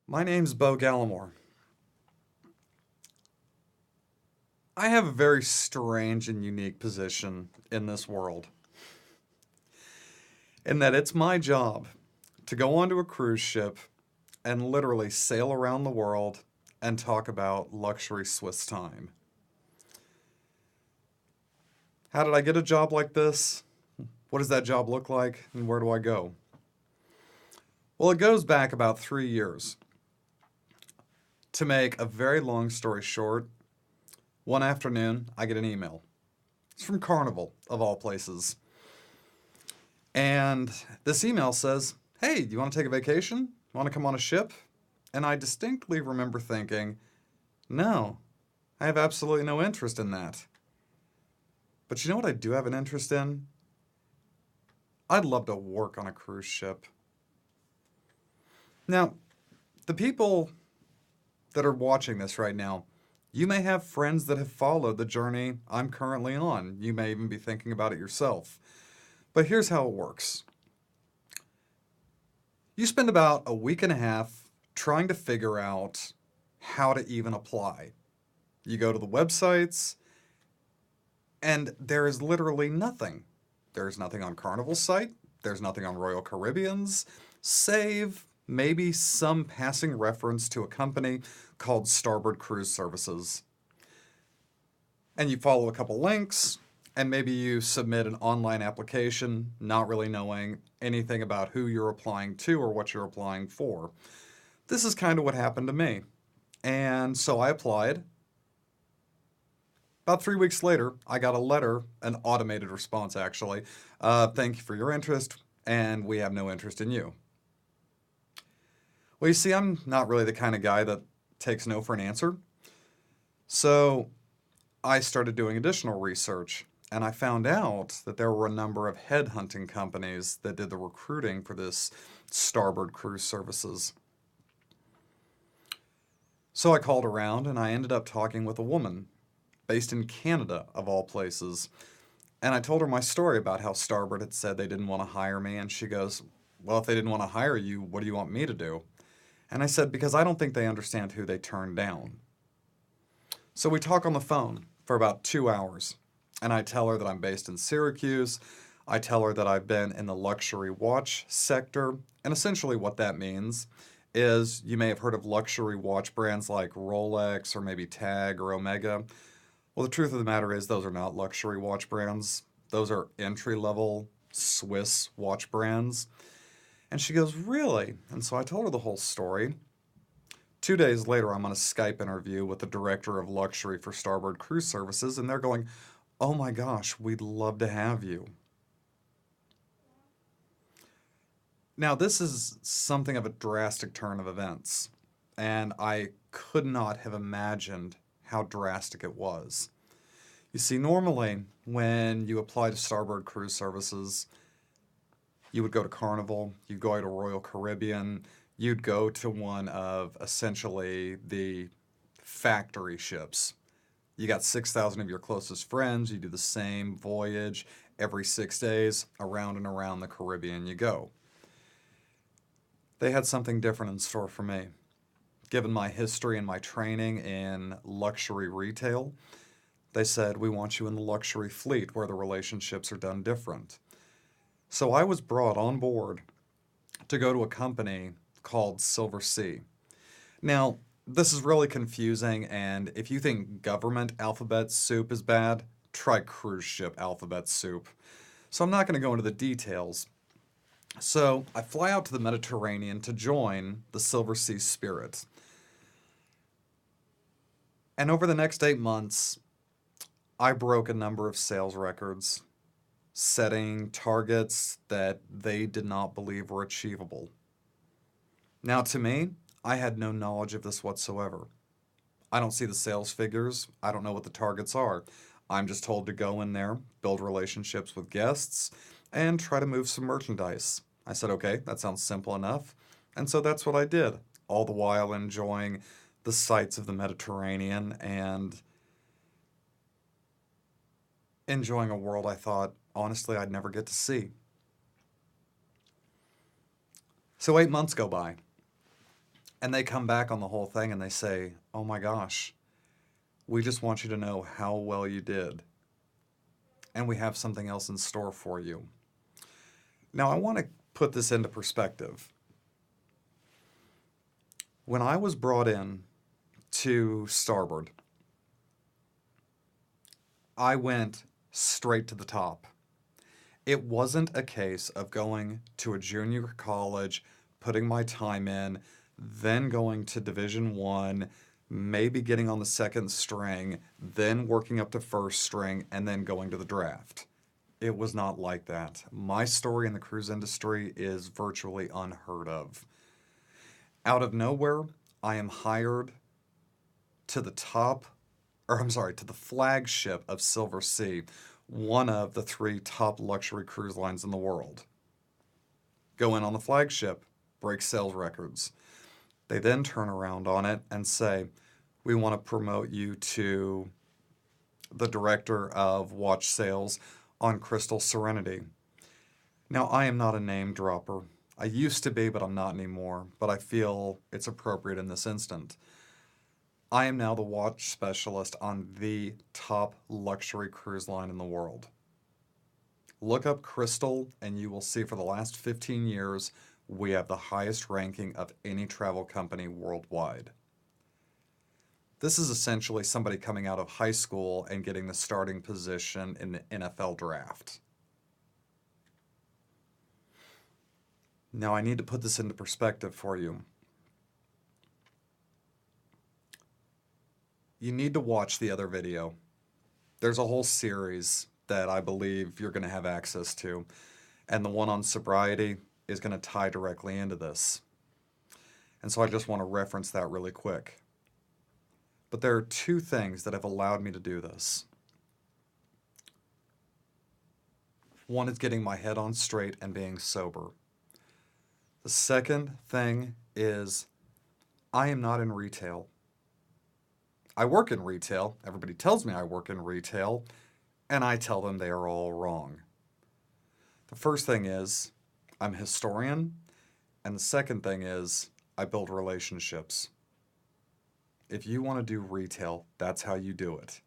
My name's Bo Gallimore. I have a very strange and unique position in this world, in that it's my job to go onto a cruise ship and literally sail around the world and talk about luxury Swiss time. How did I get a job like this? What does that job look like? And where do I go? Well, it goes back about 3 years. To make a very long story short, one afternoon I get an email. It's from Carnival, of all places. And this email says, "Hey, do you want to take a vacation? Want to come on a ship?" And I distinctly remember thinking, no, I have absolutely no interest in that. But you know what I do have an interest in? I'd love to work on a cruise ship. Now, the people that are watching this right now, you may have friends that have followed the journey I'm currently on. You may even be thinking about it yourself. But here's how it works. You spend about a week and a half trying to figure out how to even apply. You go to the websites, and there is literally nothing. There's nothing on Carnival's site. There's nothing on Royal Caribbean's, save maybe some passing reference to a company called Starboard Cruise Services. And you follow a couple links, and maybe you submit an online application, not really knowing anything about who you're applying to or what you're applying for. This is kind of what happened to me. And so I applied. About 3 weeks later, I got a letter, an automated response actually. Thank you for your interest, and we have no interest in you. Well, you see, I'm not really the kind of guy that takes no for an answer. So I started doing additional research, and I found out that there were a number of headhunting companies that did the recruiting for this Starboard Cruise Services. So I called around, and I ended up talking with a woman based in Canada, of all places. And I told her my story about how Starboard had said they didn't want to hire me, and she goes, "Well, if they didn't want to hire you, what do you want me to do?" And I said, "Because I don't think they understand who they turned down." So we talk on the phone for about 2 hours, and I tell her that I'm based in Syracuse. I tell her that I've been in the luxury watch sector, and essentially what that means is you may have heard of luxury watch brands like Rolex or maybe Tag or Omega. Well, the truth of the matter is those are not luxury watch brands. Those are entry-level Swiss watch brands. And she goes, "Really?" And so I told her the whole story. 2 days later, I'm on a Skype interview with the director of luxury for Starboard Cruise Services, and they're going, "Oh my gosh, we'd love to have you." Now, this is something of a drastic turn of events, and I could not have imagined how drastic it was. You see, normally when you apply to Starboard Cruise Services, you would go to Carnival, you'd go to Royal Caribbean, you'd go to one of essentially the factory ships. You got 6,000 of your closest friends, you do the same voyage every 6 days, around and around the Caribbean you go. They had something different in store for me. Given my history and my training in luxury retail, they said, "We want you in the luxury fleet where the relationships are done different." So I was brought on board to go to a company called Silver Sea. Now, this is really confusing, and if you think government alphabet soup is bad, try cruise ship alphabet soup. So I'm not going to go into the details. So I fly out to the Mediterranean to join the Silver Sea Spirit. And over the next 8 months, I broke a number of sales records, setting targets that they did not believe were achievable. Now, to me, I had no knowledge of this whatsoever. I don't see the sales figures. I don't know what the targets are. I'm just told to go in there, build relationships with guests, and try to move some merchandise. I said, okay, that sounds simple enough. And so that's what I did, all the while enjoying the sights of the Mediterranean and enjoying a world I thought, honestly, I'd never get to see. So 8 months go by. And they come back on the whole thing and they say, oh my gosh, we just want you to know how well you did. And we have something else in store for you. Now, I want to put this into perspective. When I was brought in to Starboard, I went straight to the top. It wasn't a case of going to a junior college, putting my time in, then going to Division I, maybe getting on the second string, then working up to first string, and then going to the draft. It was not like that. My story in the cruise industry is virtually unheard of. Out of nowhere, I am hired to the to the flagship of Silver Sea, one of the 3 top luxury cruise lines in the world. Go in on the flagship, break sales records. They then turn around on it and say, we want to promote you to the director of watch sales on Crystal Serenity. Now, I am not a name dropper. I used to be, but I'm not anymore. But I feel it's appropriate in this instant. I am now the watch specialist on the top luxury cruise line in the world. Look up Crystal and you will see for the last 15 years, we have the highest ranking of any travel company worldwide. This is essentially somebody coming out of high school and getting the starting position in the NFL draft. Now I need to put this into perspective for you. You need to watch the other video. There's a whole series that I believe you're going to have access to, and the one on sobriety is going to tie directly into this. And so I just want to reference that really quick. But there are 2 things that have allowed me to do this. One is getting my head on straight and being sober. The second thing is I am not in retail. I work in retail. Everybody tells me I work in retail, and I tell them they are all wrong. The first thing is I'm a historian, and the second thing is I build relationships. If you want to do retail, that's how you do it.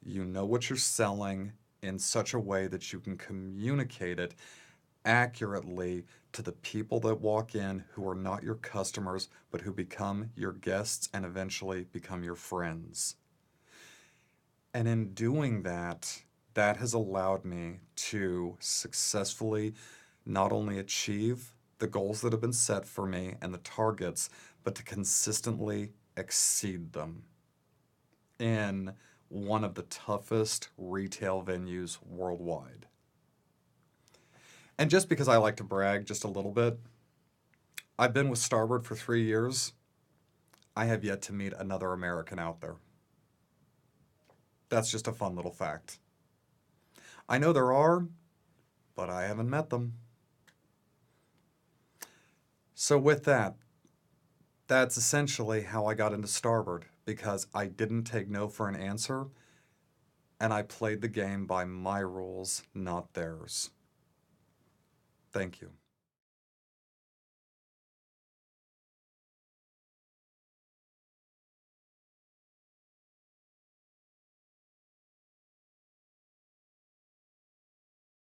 You know what you're selling in such a way that you can communicate it accurately to the people that walk in who are not your customers, but who become your guests and eventually become your friends. And in doing that, that has allowed me to successfully not only achieve the goals that have been set for me and the targets, but to consistently exceed them in one of the toughest retail venues worldwide. And just because I like to brag just a little bit, I've been with Starboard for 3 years. I have yet to meet another American out there. That's just a fun little fact. I know there are, but I haven't met them. So with that, that's essentially how I got into Starboard, because I didn't take no for an answer, and I played the game by my rules, not theirs. Thank you.